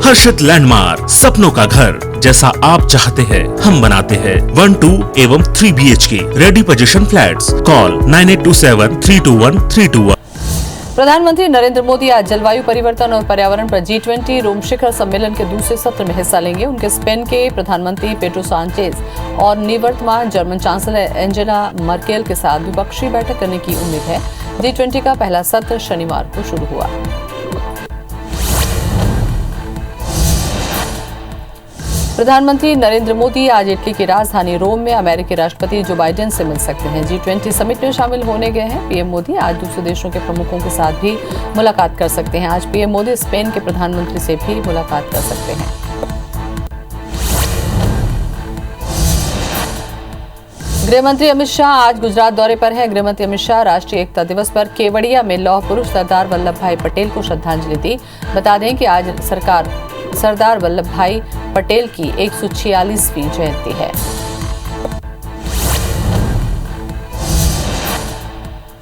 हर्षित landmark, सपनों का घर जैसा आप चाहते हैं हम बनाते हैं। 1, 2 एवं 3 BHK ready position flats. Call 9827321321। प्रधानमंत्री नरेंद्र मोदी आज जलवायु परिवर्तन और पर्यावरण पर G20 रोम शिखर सम्मेलन के दूसरे सत्र में हिस्सा लेंगे। उनके स्पेन के प्रधानमंत्री पेड्रो सांचेज और निवर्तमान जर्मन चांसलर एंजेला मर्केल के साथ द्विपक्षीय बैठक करने की उम्मीद है। G20 का पहला सत्र शनिवार को शुरू हुआ। प्रधानमंत्री नरेंद्र मोदी आज इटली की राजधानी रोम में अमेरिकी राष्ट्रपति जो बाइडेन से मिल सकते हैं। G20 समिट में शामिल होने गए हैं। पीएम मोदी आज दूसरे देशों के प्रमुखों के साथ भी मुलाकात कर सकते हैं। आज पीएम मोदी स्पेन के प्रधानमंत्री से भी मुलाकात कर सकते हैं। गृहमंत्री अमित शाह आज गुजरात दौरे पर हैं। गृहमंत्री अमित शाह राष्ट्रीय एकता दिवस पर केवड़िया में लौह पुरुष सरदार वल्लभ भाई पटेल को श्रद्धांजलि दी। बता दें कि आज सरदार वल्लभ भाई पटेल की 146वीं जयंती है।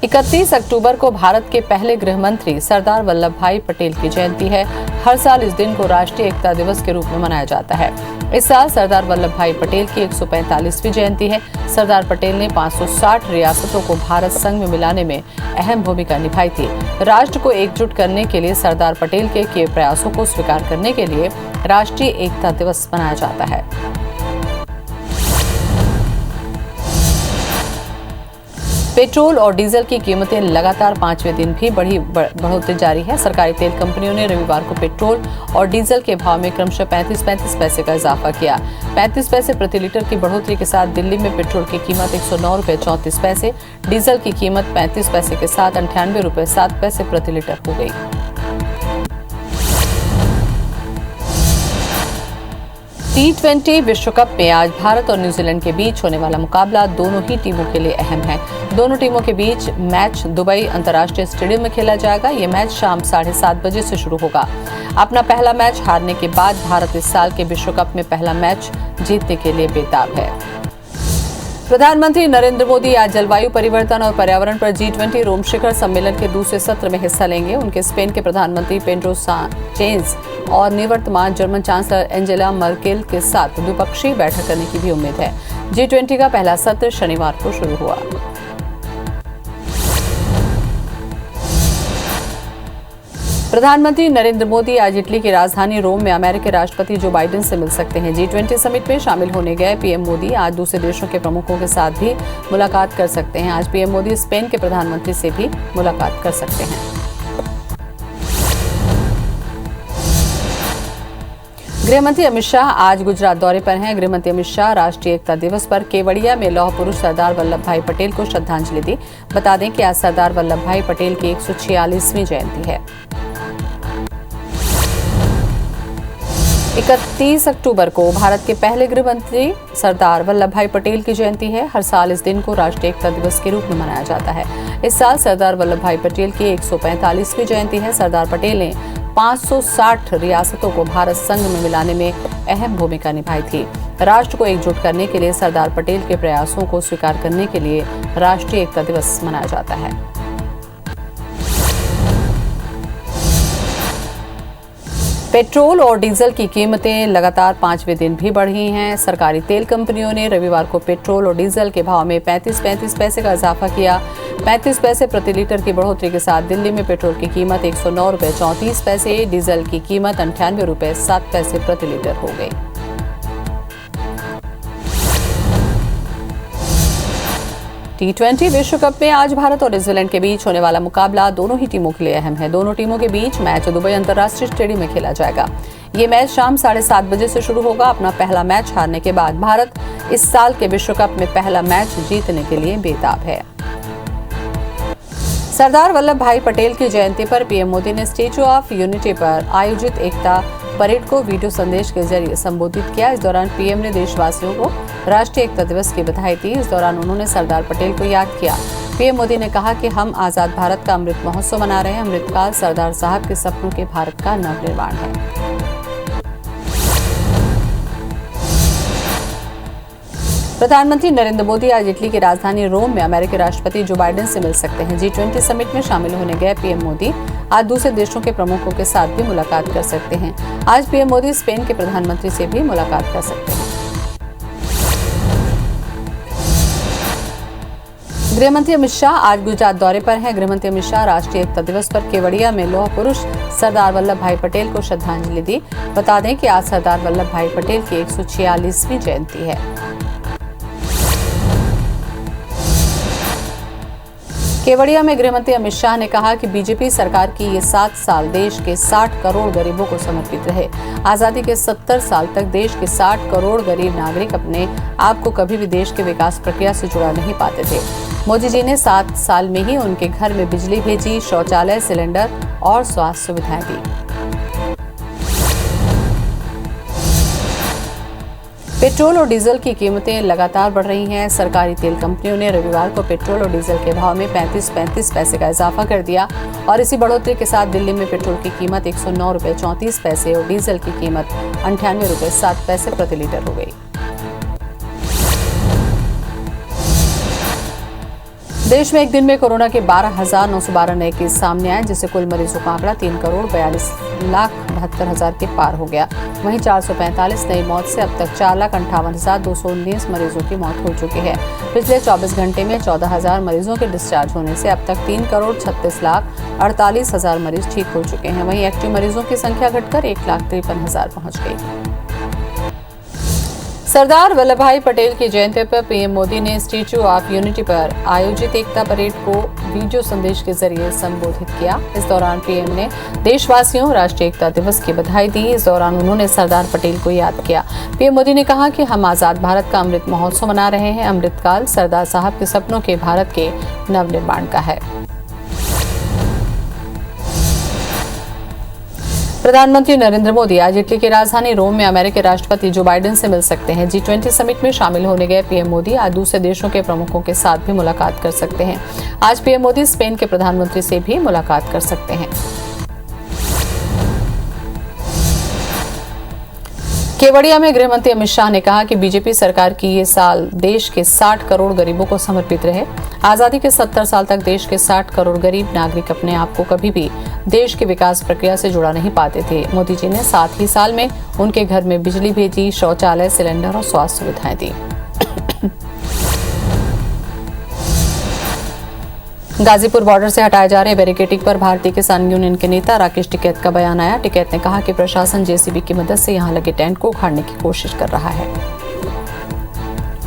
31 अक्टूबर को भारत के पहले गृह मंत्री सरदार वल्लभ भाई पटेल की जयंती है। हर साल इस दिन को राष्ट्रीय एकता दिवस के रूप में मनाया जाता है। इस साल सरदार वल्लभ भाई पटेल की 145वीं जयंती है। सरदार पटेल ने 560 रियासतों को भारत संघ में मिलाने में अहम भूमिका निभाई थी। राष्ट्र को एकजुट करने के लिए सरदार पटेल के किए प्रयासों को स्वीकार करने के लिए राष्ट्रीय एकता दिवस मनाया जाता है। पेट्रोल और डीजल की कीमतें लगातार 5वें दिन भी बढ़ोतरी जारी है। सरकारी तेल कंपनियों ने रविवार को पेट्रोल और डीजल के भाव में क्रमशः 35 पैसे का इजाफा किया। 35 पैसे प्रति लीटर की बढ़ोतरी के साथ दिल्ली में पेट्रोल की कीमत 109 रुपये 34 पैसे, डीजल की कीमत 35 पैसे के साथ 98 रुपये 7 पैसे प्रति लीटर हो गई। T20 विश्व कप में आज भारत और न्यूजीलैंड के बीच होने वाला मुकाबला दोनों ही टीमों के लिए अहम है। दोनों टीमों के बीच मैच दुबई अंतर्राष्ट्रीय स्टेडियम में खेला जाएगा। ये मैच शाम 7:30 बजे से शुरू होगा। अपना पहला मैच हारने के बाद भारत इस साल के विश्व कप में पहला मैच जीतने के लिए बेताब है। प्रधानमंत्री नरेंद्र मोदी आज जलवायु परिवर्तन और पर्यावरण पर G20 रोम शिखर सम्मेलन के दूसरे सत्र में हिस्सा लेंगे। उनके स्पेन के प्रधानमंत्री पेड्रो सांचेज और निवर्तमान जर्मन चांसलर एंजेला मर्केल के साथ द्विपक्षीय बैठक करने की भी उम्मीद है। G20 का पहला सत्र शनिवार को शुरू हुआ। प्रधानमंत्री नरेंद्र मोदी आज इटली की राजधानी रोम में अमेरिकी राष्ट्रपति जो बाइडेन से मिल सकते हैं। G20 समिट में शामिल होने गए पीएम मोदी आज दूसरे देशों के प्रमुखों के साथ भी मुलाकात कर सकते हैं। आज पीएम मोदी स्पेन के प्रधानमंत्री से भी मुलाकात कर सकते हैं। गृहमंत्री अमित शाह आज गुजरात दौरे पर हैं। गृहमंत्री अमित शाह राष्ट्रीय एकता दिवस पर केवड़िया में लौह पुरुष सरदार वल्लभ भाई पटेल को श्रद्धांजलि दी। बता दें कि आज सरदार वल्लभ भाई पटेल की 146वीं जयंती है। 31 अक्टूबर को भारत के पहले गृह मंत्री सरदार वल्लभ भाई पटेल की जयंती है। हर साल इस दिन को राष्ट्रीय एकता दिवस के रूप में मनाया जाता है। इस साल सरदार वल्लभ भाई पटेल की 145वीं जयंती है। सरदार पटेल ने 560 रियासतों को भारत संघ में मिलाने में अहम भूमिका निभाई थी। राष्ट्र को एकजुट करने के लिए सरदार पटेल के प्रयासों को स्वीकार करने के लिए राष्ट्रीय एकता दिवस मनाया जाता है। पेट्रोल और डीजल की कीमतें लगातार 5वें दिन भी बढ़ी हैं। सरकारी तेल कंपनियों ने रविवार को पेट्रोल और डीजल के भाव में 35 पैसे का इजाफा किया। 35 पैसे प्रति लीटर की बढ़ोतरी के साथ दिल्ली में पेट्रोल की कीमत 109 रुपये 34 पैसे, डीजल की कीमत 98 रुपये 7 पैसे प्रति लीटर हो गई। T20 विश्व कप में आज भारत और न्यूजीलैंड के बीच होने वाला मुकाबला दोनों ही टीमों के लिए अहम है। दोनों टीमों के बीच मैच दुबई अंतर्राष्ट्रीय स्टेडियम में खेला जाएगा। ये मैच शाम 7:30 बजे से शुरू होगा। अपना पहला मैच हारने के बाद भारत इस साल के विश्व कप में पहला मैच जीतने के लिए बेताब है। सरदार वल्लभ भाई पटेल की जयंती पर पीएम मोदी ने स्टैच्यू ऑफ यूनिटी पर आयोजित एकता परेड को वीडियो संदेश के जरिए संबोधित किया। इस दौरान पीएम ने देशवासियों को राष्ट्रीय एकता दिवस की बधाई दी। इस दौरान उन्होंने सरदार पटेल को याद किया। पीएम मोदी ने कहा कि हम आजाद भारत का अमृत महोत्सव मना रहे हैं। अमृतकाल सरदार साहब के सपनों के भारत का नवनिर्माण है। प्रधानमंत्री नरेंद्र मोदी आज इटली की राजधानी रोम में अमेरिकी राष्ट्रपति जो बाइडेन से मिल सकते हैं। G20 समिट में शामिल होने गए पीएम मोदी आज दूसरे देशों के प्रमुखों के साथ भी मुलाकात कर सकते हैं। आज पीएम मोदी स्पेन के प्रधानमंत्री से भी मुलाकात कर सकते हैं। गृहमंत्री अमित शाह आज गुजरात दौरे पर हैं। गृहमंत्री अमित शाह राष्ट्रीय एकता दिवस पर केवड़िया में लौह पुरुष सरदार वल्लभ भाई पटेल को श्रद्धांजलि दी। बता दें कि आज सरदार वल्लभ भाई पटेल की 146वीं जयंती है। केवड़िया में गृहमंत्री अमित शाह ने कहा कि बीजेपी सरकार की ये 7 साल देश के 60 करोड़ गरीबों को समर्पित रहे। आजादी के 70 साल तक देश के 60 करोड़ गरीब नागरिक अपने आप को कभी भी देश के विकास प्रक्रिया से जुड़ा नहीं पाते थे। मोदी जी ने 7 साल में ही उनके घर में बिजली भेजी, शौचालय, सिलेंडर और स्वास्थ्य सुविधाएं दी। पेट्रोल और डीजल की कीमतें लगातार बढ़ रही हैं। सरकारी तेल कंपनियों ने रविवार को पेट्रोल और डीजल के भाव में 35 पैसे का इजाफा कर दिया और इसी बढ़ोतरी के साथ दिल्ली में पेट्रोल की कीमत 109 रुपये 34 पैसे और डीजल की कीमत 98 रुपये 7 पैसे प्रति लीटर हो गई। देश में एक दिन में कोरोना के 12,912 नए केस सामने आए, जिससे कुल मरीजों का आंकड़ा 3,42,72,000 के पार हो गया। वहीं 445 नई मौत से अब तक 4,58,219 मरीजों की मौत हो चुकी है। पिछले 24 घंटे में 14,000 मरीजों के डिस्चार्ज होने से अब तक 3,36,48,000 मरीज ठीक हो चुके हैं। वहीं एक्टिव मरीजों की संख्या घटकर 1,53,000 पहुंच गई। सरदार वल्लभ भाई पटेल की जयंती पर पीएम मोदी ने स्टैच्यू ऑफ यूनिटी पर आयोजित एकता परेड को वीडियो संदेश के जरिए संबोधित किया। इस दौरान पीएम ने देशवासियों राष्ट्रीय एकता दिवस की बधाई दी। इस दौरान उन्होंने सरदार पटेल को याद किया। पीएम मोदी ने कहा कि हम आजाद भारत का अमृत महोत्सव मना रहे हैं। अमृतकाल सरदार साहब के सपनों के भारत के नवनिर्माण का है। प्रधानमंत्री नरेंद्र मोदी आज इटली की राजधानी रोम में अमेरिकी राष्ट्रपति जो बाइडेन से मिल सकते हैं। G20 समिट में शामिल होने गए पीएम मोदी आज दूसरे देशों के प्रमुखों के साथ भी मुलाकात कर सकते हैं। आज पीएम मोदी स्पेन के प्रधानमंत्री से भी मुलाकात कर सकते हैं। केवड़िया में गृहमंत्री अमित शाह ने कहा कि बीजेपी सरकार की ये साल देश के 60 करोड़ गरीबों को समर्पित रहे। आजादी के 70 साल तक देश के 60 करोड़ गरीब नागरिक अपने आप को कभी भी देश के विकास प्रक्रिया से जुड़ा नहीं पाते थे। मोदी जी ने 7 ही साल में उनके घर में बिजली भेजी, शौचालय, सिलेंडर और स्वास्थ्य सुविधाएं दी। गाजीपुर बॉर्डर से हटाए जा रहे बैरिकेडिंग पर भारतीय किसान यूनियन के नेता राकेश टिकैत का बयान आया। टिकैत ने कहा कि प्रशासन जेसीबी की मदद से यहां लगे टेंट को उखाड़ने की कोशिश कर रहा है।